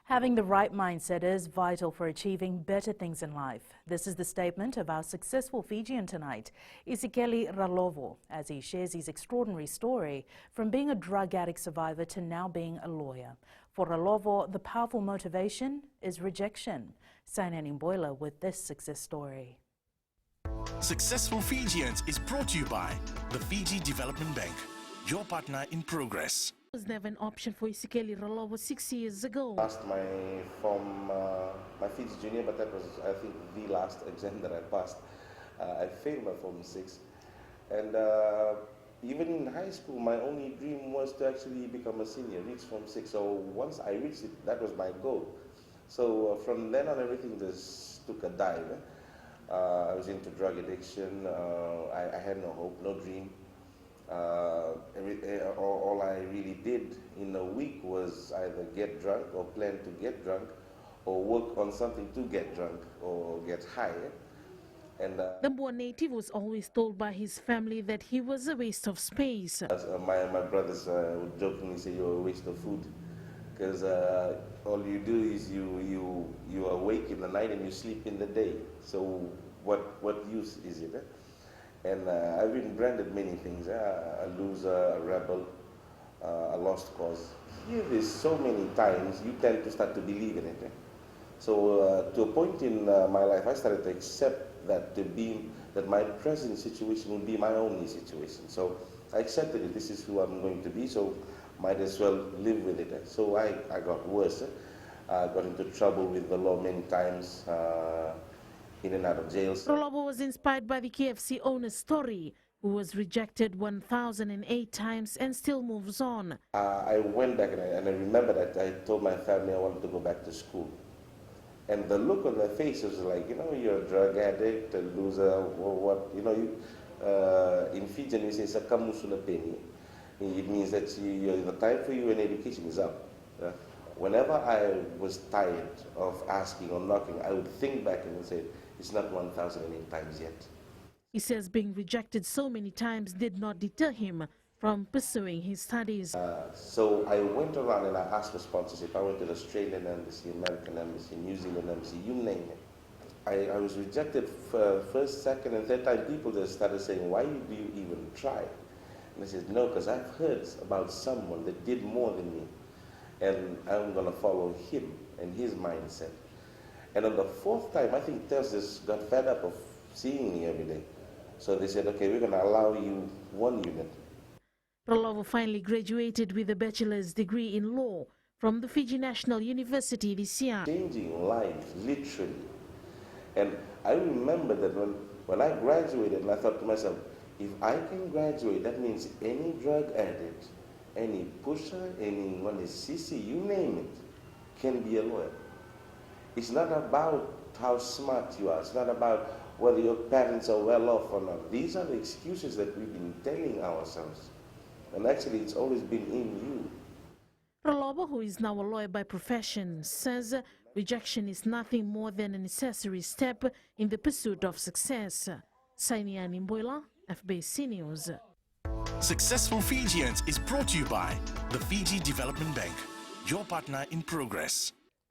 Having the right mindset is vital for achieving better things in life. This is the statement of our successful Fijian tonight, Isikeli Ralovo, as he shares his extraordinary story from being a drug addict survivor to now being a lawyer. For Ralovo, the powerful motivation is rejection. Sainan Imboila with this success story. Successful Fijians is brought to you by the Fiji Development Bank, your partner in progress. Was never an option for Isikeli Ralovo 6 years ago. Passed my Fiji Junior, but that was, I think, the last exam that I passed. I failed my Form 6, and even in high school, my only dream was to actually become a senior, reach Form 6. So once I reached it, that was my goal. So from then on, everything just took a dive. I was into drug addiction. I had no hope, no dream. All I really did in a week was either get drunk or plan to get drunk or work on something to get drunk or get high. And the Boer native was always told by his family that he was a waste of space. My brothers would jokingly say you're a waste of food, because all you do is you awake in the night and you sleep in the day. So what use is it? And I've been branded many things, a loser, a rebel, a lost cause. You hear this so many times, you tend to start to believe in it. So to a point in my life, I started to accept that my present situation would be my only situation. So I accepted it, this is who I'm going to be, so might as well live with it. So I got worse. I got into trouble with the law many times. In and out of jails. Ralovo was inspired by the KFC owner's story, who was rejected 1,008 times and still moves on. I went back and I remember that I told my family I wanted to go back to school. And the look on their faces was like, you're a drug addict, a loser, or what, in Fijian we say, sakamusuna penny. It means that the time for you and education is up. Whenever I was tired of asking or knocking, I would think back and would say, it's not 1,008 times yet. He says being rejected so many times did not deter him from pursuing his studies. So I went around and I asked for sponsorship. I went to the Australian embassy, American embassy, New Zealand embassy, you name it. I was rejected first, second, and third time. People just started saying, why do you even try? And I said, no, because I've heard about someone that did more than me. And I'm going to follow him and his mindset. And on the fourth time, I think Tels just got fed up of seeing me every day. So they said, okay, we're going to allow you 1 unit. Ralovo finally graduated with a bachelor's degree in law from the Fiji National University this year. Changing lives, literally. And I remember that when I graduated, and I thought to myself, if I can graduate, that means any drug addict, any pusher, anyone is CC, you name it, can be a lawyer. It's not about how smart you are. It's not about whether your parents are well off or not. These are the excuses that we've been telling ourselves. And actually, it's always been in you. Ralovo, who is now a lawyer by profession, says rejection is nothing more than a necessary step in the pursuit of success. Sainan Imboila, FBC News. Successful Fijians is brought to you by the Fiji Development Bank, your partner in progress.